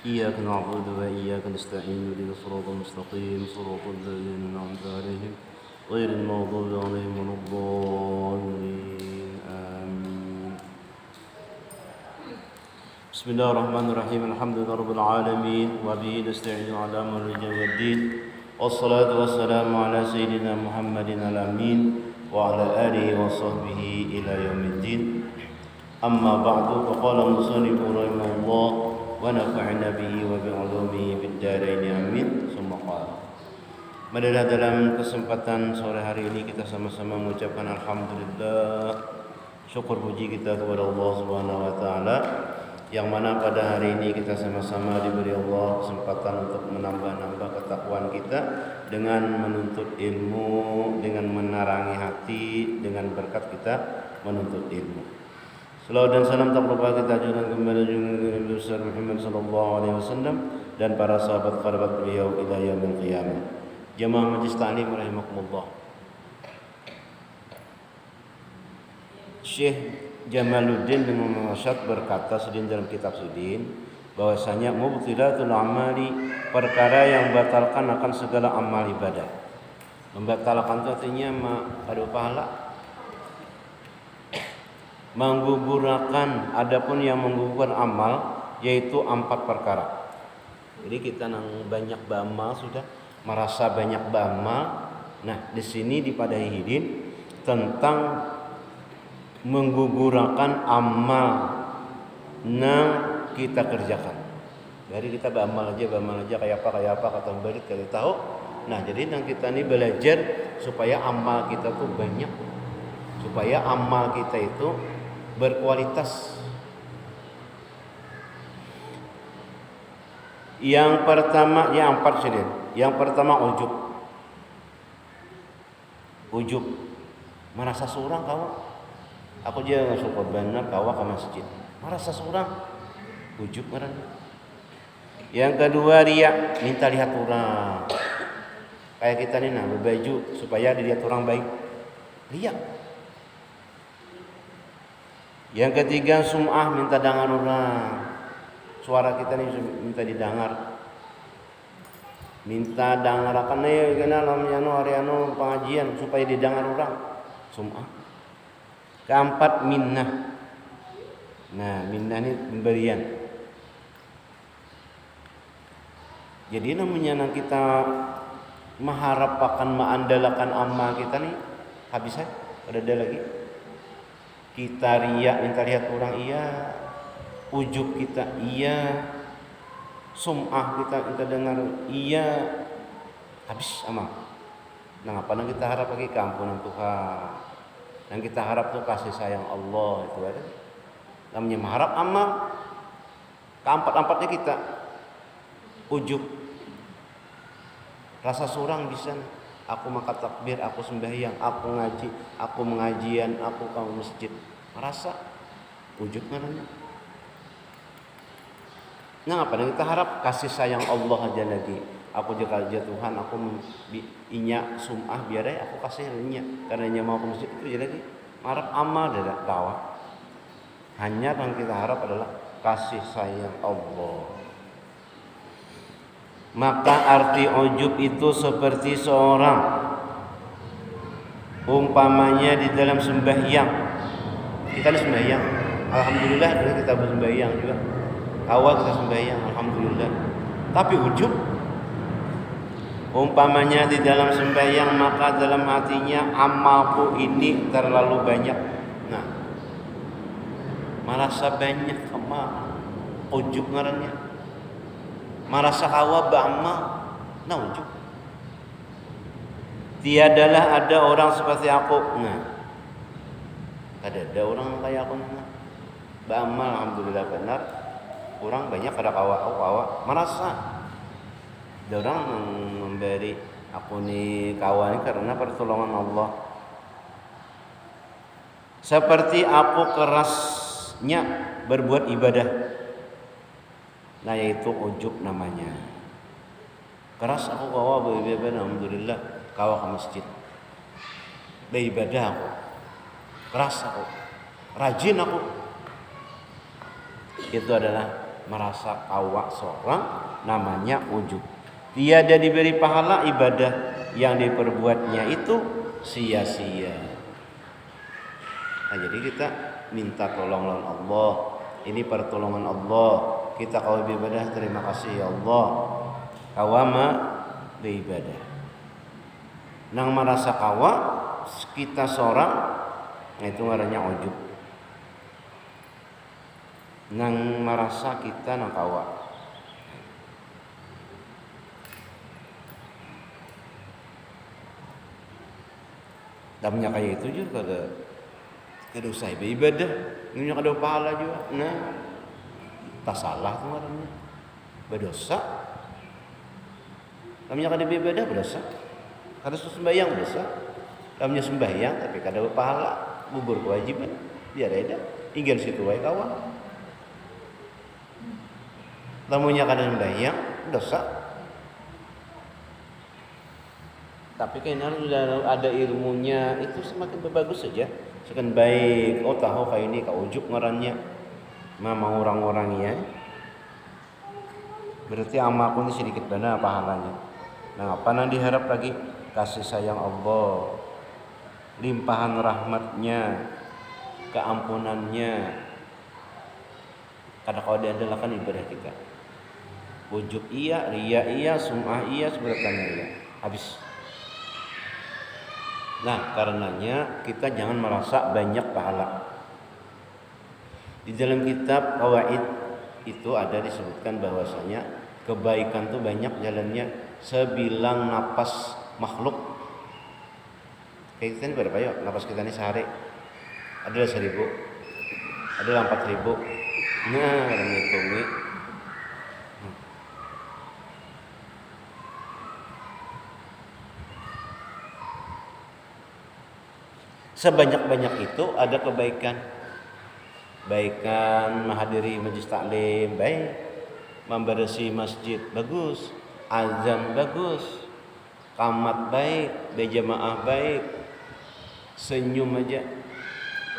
إياك نعبد وإياك نستعين اهدنا الصراط المستقيم صراط الذين أنعمت عليهم غير المغضوب عليهم ولا الضالين آمين. بسم الله الرحمن الرحيم الحمد لله رب العالمين وبه نستعين على أمر الرجال والدين والصلاة والسلام على سيدنا محمد الأمين وعلى آله وصحبه إلى يوم الدين. أما بعد فقال المصنف رحمه الله ونفعنا به وبعلومه في الدارين آمين. ثم قال. Marilah dalam kesempatan sore hari ini kita sama-sama mengucapkan alhamdulillah, syukur puji kita kepada Allah Subhanahu wa taala yang mana pada hari ini kita sama-sama diberi Allah kesempatan untuk menambah-nambah ketakwaan kita dengan menuntut ilmu, dengan menerangi hati, dengan berkat kita menuntut ilmu. Salawat dan salam tak lupa kita ajukan kepada Nabi besar Muhammad sallallahu alaihi wasallam dan para sahabat kerabat beliau ila yaumil qiyamah. Jamaah Majlis Ta'lim rahimakumullah. Syekh Jamaluddin bin Muhammad Rasyad berkata sedin dalam kitab Sudin bahwasanya mubtilatul amali, perkara yang membatalkan akan segala amal ibadah. Membatalkan itu artinya ada pahala, menggugurkan. Adapun yang menggugurkan amal yaitu 4 perkara. Jadi kita nang banyak beramal sudah merasa banyak beramal. Nah, di sini dipadahi hidin tentang menggugurkan amal yang kita kerjakan. Dari kita beramal aja kayak apa kata balik kita tahu. Nah, jadi yang kita ini belajar supaya amal kita tuh banyak, supaya amal kita itu berkualitas. Yang pertama, yang 4 sedih. Yang pertama ujub, merasa seorang kawan. Aku aja nggak suka benar kawan ke masjid, merasa seorang ujub merasa. Yang kedua riya, minta lihat orang. Kayak kita nih nah berbaju supaya dilihat orang baik, riya. Yang ketiga sum'ah, minta dengar orang. Suara kita nih minta didengar. Minta dengar akan kena namanya hari pengajian supaya didengar orang. Sum'ah. Keempat minnah. Nah, minnah ini pemberian. Jadi namanya kita mengharap akan mengandalkan amal kita nih habis ada lagi. Kita riya, minta lihat orang, iya. Ujub kita, iya. Sum'ah kita dengar, iya. Habis amal. Nah, apa yang kita harap lagi? Keampunan Tuhan. Yang kita harap tuh kasih sayang Allah itu ada. Namanya mengharap amal. Keempat-empatnya kita ujub. Rasa surang bisa. Aku maka takbir, aku sembahyang, aku ngaji, aku mengajian, aku ke masjid. Merasa ujub namanya. Nah, apa yang kita harap? Kasih sayang Allah aja lagi. Aku jaga aja Tuhan, aku inya sum'ah biar aku kasih inya. Karena inya mau ke masjid itu jadi lagi. Harap amal dari dakwah. Hanya yang kita harap adalah kasih sayang Allah. Maka arti ujub itu seperti seorang umpamanya di dalam sembahyang. Kita ini sembahyang, alhamdulillah kita bersembahyang juga. Awal kita sembahyang, alhamdulillah. Tapi ujub umpamanya di dalam sembahyang, maka dalam hatinya amalku ini terlalu banyak. Nah, merasa banyak amal, ujub ngarannya. Merasa kawa ba'amal, nah ujub. Tiadalah ada orang seperti aku. Nah, ada orang kayak aku. Nah, ba'amal alhamdulillah benar. Orang banyak ada kawa merasa. Ada orang memberi aku nih kawan ini karena pertolongan Allah. Seperti aku kerasnya berbuat ibadah. Nah, yaitu ujub namanya. Keras aku kawa beribadah, alhamdulillah kawa ke masjid. Beribadah aku. Keras aku. Rajin aku. Itu adalah merasa kawa seorang namanya ujub. Tiada diberi pahala ibadah yang diperbuatnya itu sia-sia. Nah, jadi kita minta tolongan Allah. Ini pertolongan Allah. Kita kalau beribadah terima kasih ya Allah. Kawama beribadah. Nang merasa kawa kita seorang, nah itu ngarannya ujub. Nang merasa kita nang kawa. Damnya kayak itu juga kada usah ibadah, nya kada pahala juga. Nah, tak salah tuh ngarannya. Berdosa. Damnya kada ibadah berdosa. Kada sembahyang berdosa. Damnya sembahyang tapi kada pahala, gugur kewajiban. Biar ada, ingin situ wae kawan. Lamunnya kada sembahyang dosa. Tapi kayaknya sudah ada ilmunya itu semakin bagus saja. Semakin baik. Oh tahu kayak ini kau ujub ngarannya. Mama orang-orangnya. Berarti amalku ini sedikit benar pahalanya. Nah apa yang diharap lagi? Kasih sayang Allah, limpahan rahmatnya, keampunannya. Karena kalau diandalkan ibadah kita. Ujub iya, riya iya, sum'ah iya, sebenarnya iya. Habis. Nah, karenanya kita jangan merasa banyak pahala. Di dalam kitab Qawaid itu ada disebutkan bahwasanya kebaikan itu banyak jalannya sebilang napas makhluk. Kayak kita ini berapa yuk? Napas kita ini sehari adalah 1.000, adalah 4.000. Nah, kalau menghitungi sebanyak-banyak itu ada kebaikan. Baikan menghadiri majelis taklim baik, membersih masjid bagus, azan bagus, qamat baik, berjamaah baik, senyum aja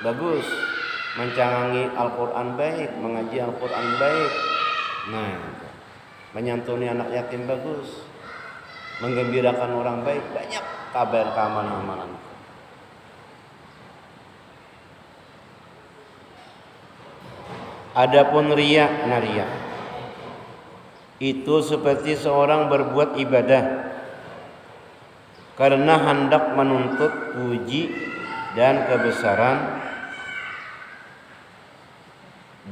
bagus, mencangangi Al-Quran baik, mengaji Al-Quran baik. Nah, menyantuni anak yatim bagus, menggembirakan orang baik, banyak kabar keamanan-amanan. Adapun riya, nah riya itu seperti seorang berbuat ibadah karena hendak menuntut puji dan kebesaran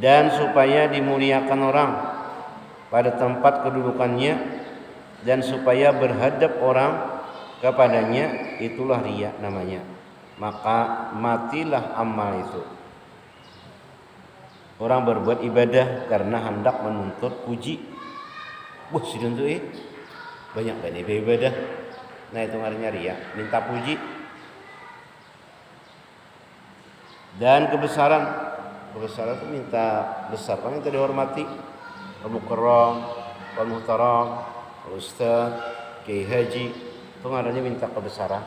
dan supaya dimuliakan orang pada tempat kedudukannya dan supaya berhadap orang kepadanya, itulah riya namanya. Maka matilah amal itu. Orang berbuat ibadah karena hendak menuntut puji. Wah, sidon tuh banyak kan ibadah. Nah, itu artinya riya, minta puji dan kebesaran. Kebesaran itu minta besar, kan minta dihormati. Al-Mukarram, Al-Muhtaram, Al-Ustaz, Kiai Haji, itu artinya minta kebesaran.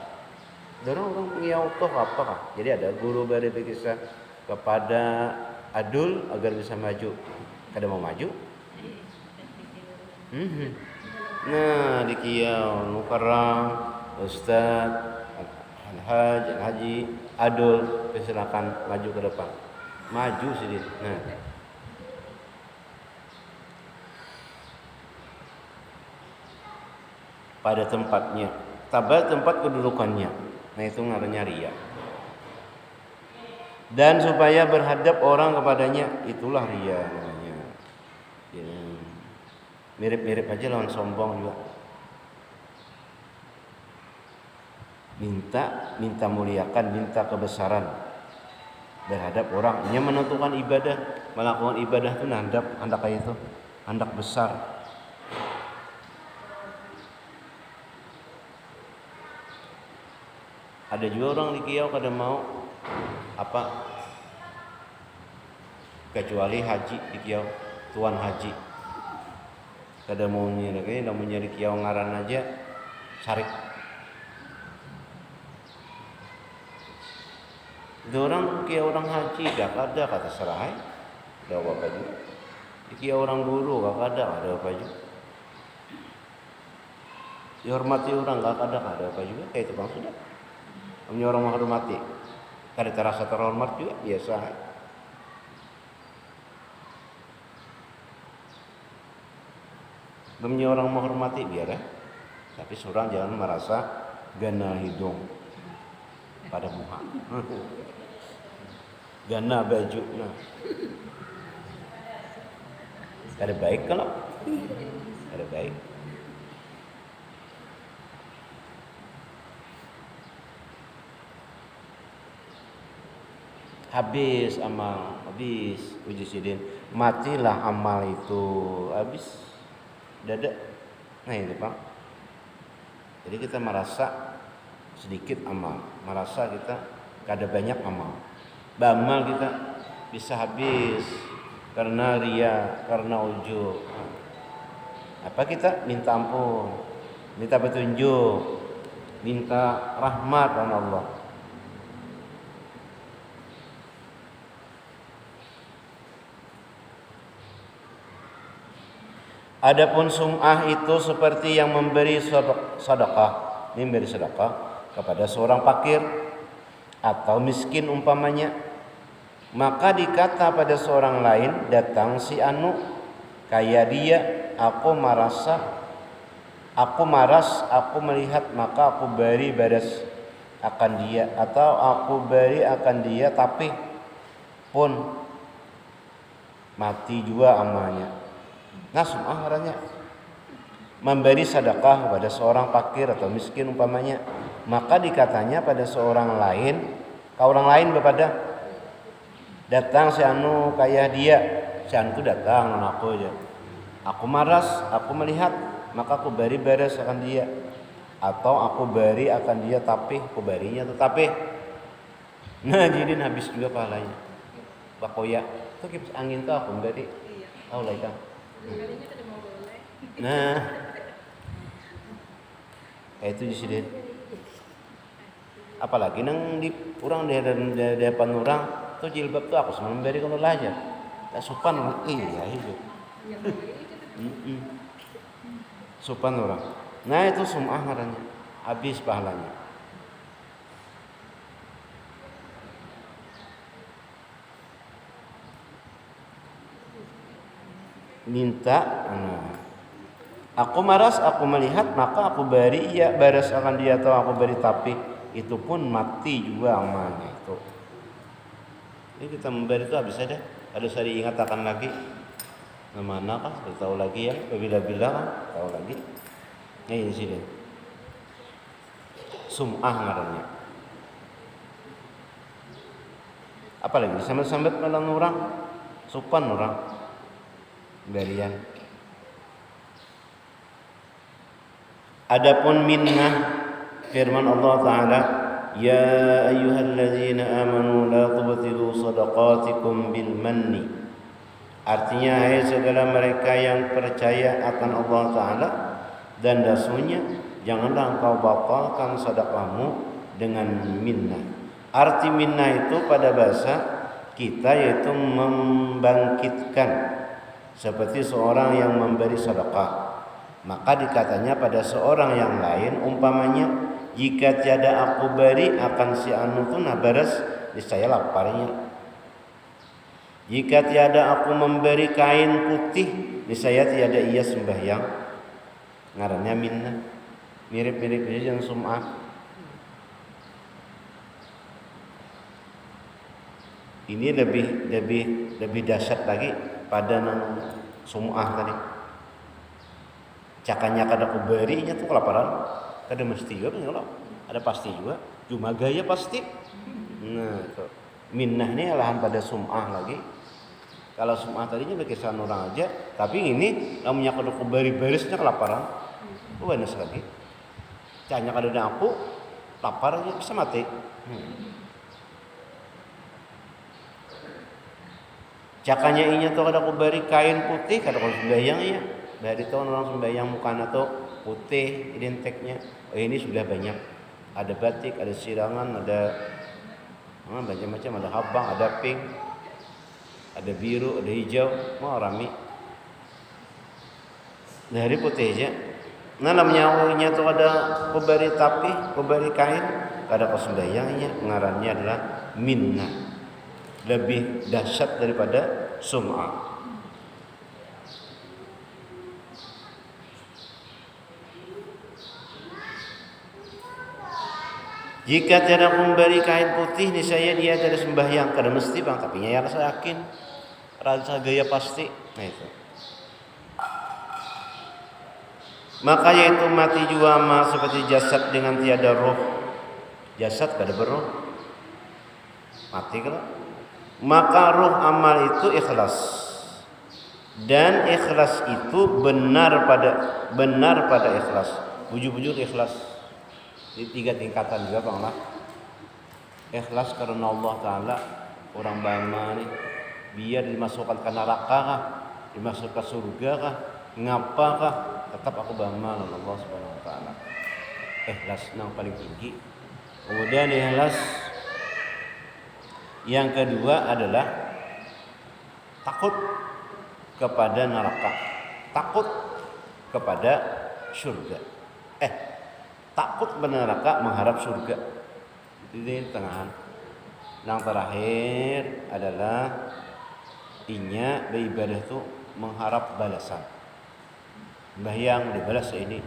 Dan orang mengiau toh apa? Jadi ada guru beri kisah kepada adul agar bisa maju. Kada mau maju? Nah, di kiau Mukarram, Ustaz, Haji, adul, silakan maju ke depan. Maju sedikit. Nah, pada tempatnya, pada tempat kedudukannya. Nah, itu ngarannya riya. Dan supaya berhadap orang kepadanya, itulah riya namanya. Ya. Mirip-mirip aja lawan sombong juga. Minta muliakan, minta kebesaran berhadap orang. Ini menentukan ibadah, melakukan ibadah itu hendak kayak itu, hendak besar. Ada juga orang di kiau kada mau kecuali haji di kiau, tuan haji. Kada mau nyari, namun nyari kiau ngaran aja sarik. Itu orang kiau orang haji dah kada kata serai, dah apa juga. Iki orang guru gak ada apa juga. Dihormati orang gak ada apa juga. Kayak itu bang sudah. Namanya orang menghormati. Kada terasa terhormat juga biasa. Namanya orang menghormati biar ya. Tapi seorang jangan merasa gana hidung pada muka. Gana baju. Nah. Kada baik kalau. Kada baik. Habis amal, habis uji sidin, matilah amal itu, habis dada. Nah ini Pak. Jadi kita merasa sedikit amal, merasa kita kada banyak amal. Beramal kita bisa habis karena ria, karena ujub. Apa kita minta ampun, minta petunjuk, minta rahmat dari Allah. Adapun sum'ah itu seperti yang memberi sedekah, memberi sedekah kepada seorang fakir atau miskin umpamanya, maka dikata pada seorang lain, datang si anu kaya dia, aku maras, aku melihat, maka aku beri balas akan dia, atau aku beri akan dia tapi pun mati juga amalnya. Nah sum'ah ngarannya memberi sedekah kepada seorang fakir atau miskin umpamanya, maka dikatanya pada seorang lain, ke orang lain kepada datang si anu kaya dia, si anu itu datang non aku aja, aku maras, aku melihat, maka aku beri balas akan dia, atau aku beri akan dia tapi aku berinya tetapi, nah jadi habis juga pahalanya. Bakoya tuh kipas angin tuh aku beri, tahu lah kan. Nah, kayak itu di sini. Apalagi nang di orang di depan orang tuh jilbab tuh aku sama memberi kalau aja. Tak sopan orang, iya itu. Sopan orang. Nah itu sum'ah ngarannya, habis pahalanya. Minta, aku maras, aku melihat, maka aku beri ia baras akan dia, atau aku beri tapi itu pun mati juga amalnya itu. Ini kita memberi itu habis aja, harus diingat akan lagi. Mana kah? Tahu lagi ya, bila-bila kan, tahu lagi. Nah ini sini. Sum'ah ngarannya. Apalagi sambat-sambat malang orang, sopan orang. Berian. Adapun minnah, firman Allah Ta'ala, ya ayyuhalladzina amanu la tubtilu sadaqatikum bil manni. Artinya, hai segala mereka yang percaya akan Allah Ta'ala dan Rasulnya, janganlah engkau batalkan sedekahmu dengan minnah. Arti minnah itu pada bahasa kita yaitu membangkitkan, seperti seorang yang memberi sedekah, maka dikatanya pada seorang yang lain, umpamanya, jika tiada aku beri akan si anu tu nah baras saya laparnya. Jika tiada aku memberi kain putih, niscaya tiada ia sembahyang. Ngarannya minnah. Mirip-mirip dengan sum'ah. Ini lebih dahsyat lagi pada nang sum'ah tadi. Cakanya kada ku berinya tuh kelaparan, kada mesti juga kalau ada pasti juga, cuma gaya pasti. Nah, itu. Minnah ini alahan pada sum'ah lagi. Kalau sum'ah tadinya berkesan orang aja, tapi ini namanya kada ku beri beresnya kelaparan. Itu banyak lagi. Cakanya kada ada aku, lapar aja bisa mati. Cakanya inya tuh kada ku beri kain putih, kada ku sembahyang iya. Dari tahun orang sembahyang mukana tuh putih identiknya. Oh ini sudah banyak. Ada batik, ada sirangan, ada macam-macam, ada habang, ada pink, ada biru, ada hijau, mau rami. Dari putih aja. Nah namanya itu ada kubari tapi, kubari kain, ada kesembayangnya, ngarannya adalah minna. Lebih dahsyat daripada sum'ah. Jika tiada memberi kain putih, niscaya dia tidak sembahyang. Kada mesti bang, tapi ya rasa yakin, rasa gaya pasti. Nah itu. Maka yaitu mati jua ma seperti jasad dengan tiada roh. Jasad kada berroh, mati kalau. Maka roh amal itu ikhlas. Dan ikhlas itu benar pada ikhlas. Bujur-bujur ikhlas. Di 3 tingkatan juga bang lah. Ikhlas karena Allah Ta'ala. Orang bama nih, biar dimasukkan ke neraka kah, dimasukkan ke surga kah, ngapa kah, tetap aku bama dengan Allah Subhanahu Wa Ta'ala. Ikhlas yang paling tinggi. Kemudian ikhlas yang kedua adalah takut kepada neraka, takut kepada surga. Takut kepada neraka, mengharap surga. Itu di tengahan. Yang terakhir adalah inya beribadah itu mengharap balasan. Sembahyang dibalas ini,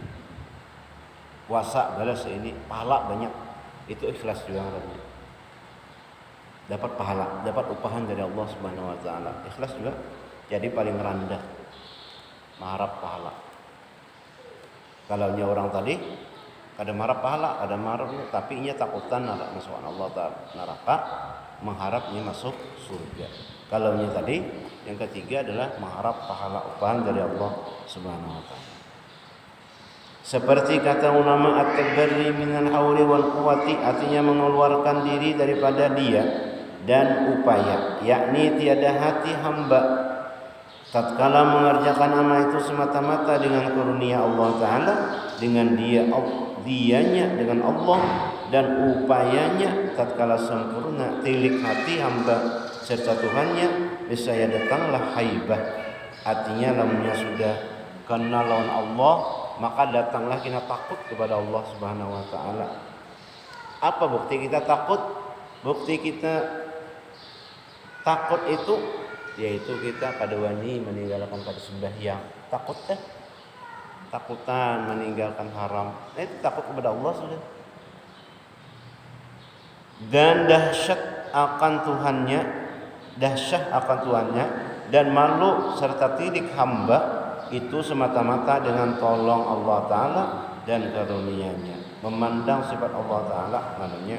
puasa balas ini, pahala banyak. Itu ikhlas juga namanya. Dapat pahala, dapat upahan dari Allah Subhanahu Wa Ta'ala. Ikhlas juga jadi paling rendah, mengharap pahala. Kalau orang tadi kada marah pahala, kada marah, tapi ia takutan masuk Allah neraka, mengharapnya masuk surga. Kalau ini tadi, yang ketiga adalah mengharap pahala upahan dari Allah Subhanahu Wa Ta'ala. Seperti kata ulama at-tabarri minal hauli wal quwwati, artinya mengeluarkan diri daripada dia dan upaya, yakni tiada hati hamba tatkala mengerjakan amal itu semata-mata dengan karunia Allah Ta'ala, dengan dianya dengan Allah, dan upayanya tatkala sempurna tilik hati hamba serta Tuhannya, niscaya datanglah haibah. Artinya lamanya sudah kenal lawan Allah, maka datanglah kita takut kepada Allah Subhanahu Wa Ta'ala. Apa bukti kita takut? Bukti kita takut itu yaitu kita kada wani meninggalkan pada sembahyang. Takut takutan meninggalkan haram. Itu takut kepada Allah sudah. Dan dahsyat akan Tuhannya, dan malu serta tilik hamba itu semata-mata dengan tolong Allah Ta'ala dan karunia-Nya. Memandang sifat Allah Ta'ala namanya.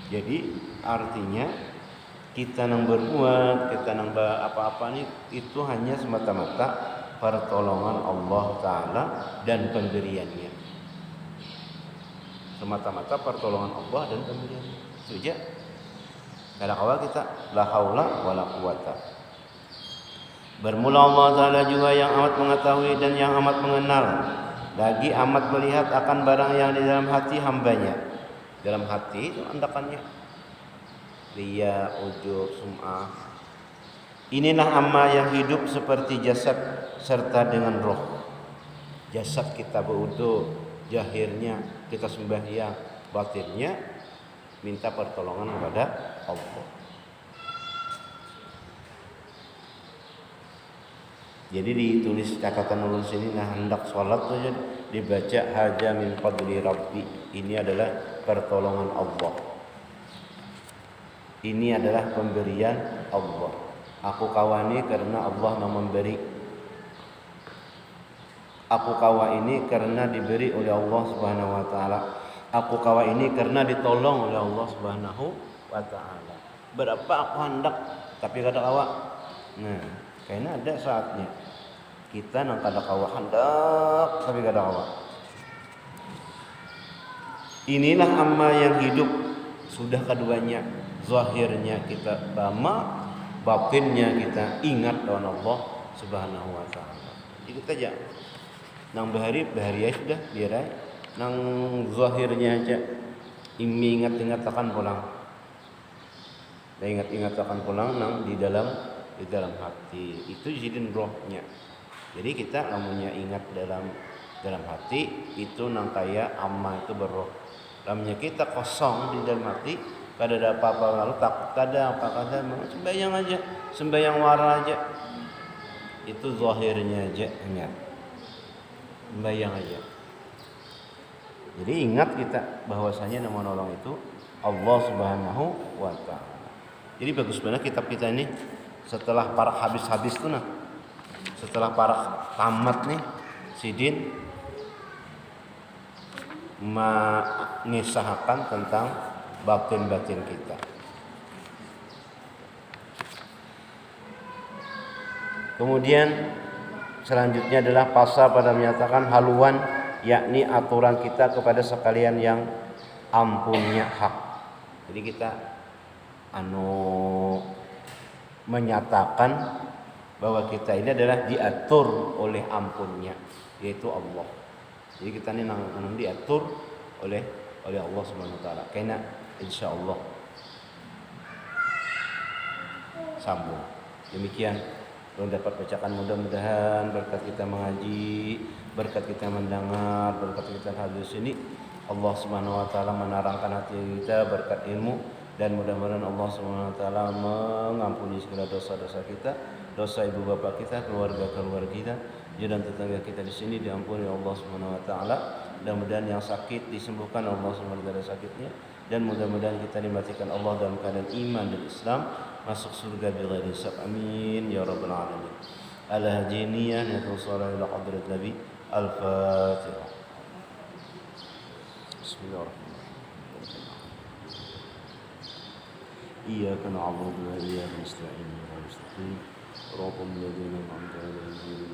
Jadi artinya kita nang berbuat, kita nang apa-apa nih, itu hanya semata-mata pertolongan Allah Ta'ala dan pemberiannya. Semata-mata pertolongan Allah dan pemberiannya. Itu aja. Kadang-kadang kita la haula wala quwata. Bermula Allah Ta'ala juga yang amat mengetahui dan yang amat mengenal, lagi amat melihat akan barang yang di dalam hati hambanya. Dalam hati itu andakannya riya, ujub, sum'ah. Inilah amal yang hidup seperti jasad serta dengan roh. Jasad kita berwudu, zahirnya kita sembahyang, batinnya minta pertolongan kepada Allah. Jadi ditulis catatan ulun sini, nah hendak sholat saja dibaca haja min fadli rabbi. Ini adalah pertolongan Allah. Ini adalah pemberian Allah. Aku kawani karena Allah yang memberi. Aku kawa ini karena diberi oleh Allah Subhanahu Wa Ta'ala. Aku kawa ini karena ditolong oleh Allah Subhanahu Wa Ta'ala. Berapa aku hendak tapi kada kawa. Nah, kayaknya ada saatnya kita nang kada kawa hendak tapi kada kawa. Inilah amal yang hidup sudah keduanya. Zahirnya kita bama, batinnya kita ingat dengan Allah Subhanahu Wa Ta'ala. Itu saja. Nang bahari aja sudah biar aja. Nang zahirnya aja ingat akan pulang. Dan ingat akan pulang nang di dalam hati. Itu jadi rohnya. Jadi kita lamunnya ingat dalam hati itu nang kaya amma itu berroh. Lamunnya kita kosong di dalam hati, kada ada apa-apa lalu takut kada apa kada sembahyang aja, sembahyang wara aja. Itu zahirnya aja ingat. Sembahyang aja. Jadi ingat kita bahwasanya nama nolong itu Allah Subhanahu wa taala. Jadi bagus banget kitab kita ini setelah para habis-habis tuh nah. Setelah para tamat nih Sidin mengisahkan tentang batin-batin kita. Kemudian selanjutnya adalah pasal pada menyatakan haluan, yakni aturan kita kepada sekalian yang ampunnya hak. Jadi kita menyatakan bahwa kita ini adalah diatur oleh ampunnya, yaitu Allah. Jadi kita ini nang diatur oleh Allah Subhanahu wa taala. Karena insyaallah sambung. Demikian yang dapat bacakan, mudah-mudahan berkat kita mengaji, berkat kita mendengar, berkat kita hadir sini, Allah Subhanahu wa taala menarangkan hati kita berkat ilmu, dan mudah-mudahan Allah Subhanahu wa taala mengampuni segala dosa-dosa kita, dosa ibu bapa kita, keluarga kita, jiran tetangga kita di sini diampuni Allah Subhanahu wa taala. Mudah-mudahan yang sakit disembuhkan Allah Subhanahu wa taala sakitnya, dan mudah-mudahan kita dimatikan Allah dalam keadaan iman dan Islam, masuk surga bighairi hisab. Amin ya rabbal alamin. Al-hadiniyah natusala ila hadrat Nabi. Al-Fatihah. Bismillahirrahmanirrahim. Iyyaka na'budu wa iyyaka nasta'in. Ihdinas siratal mustaqim. Shiratal ladzina an'amta 'alaihim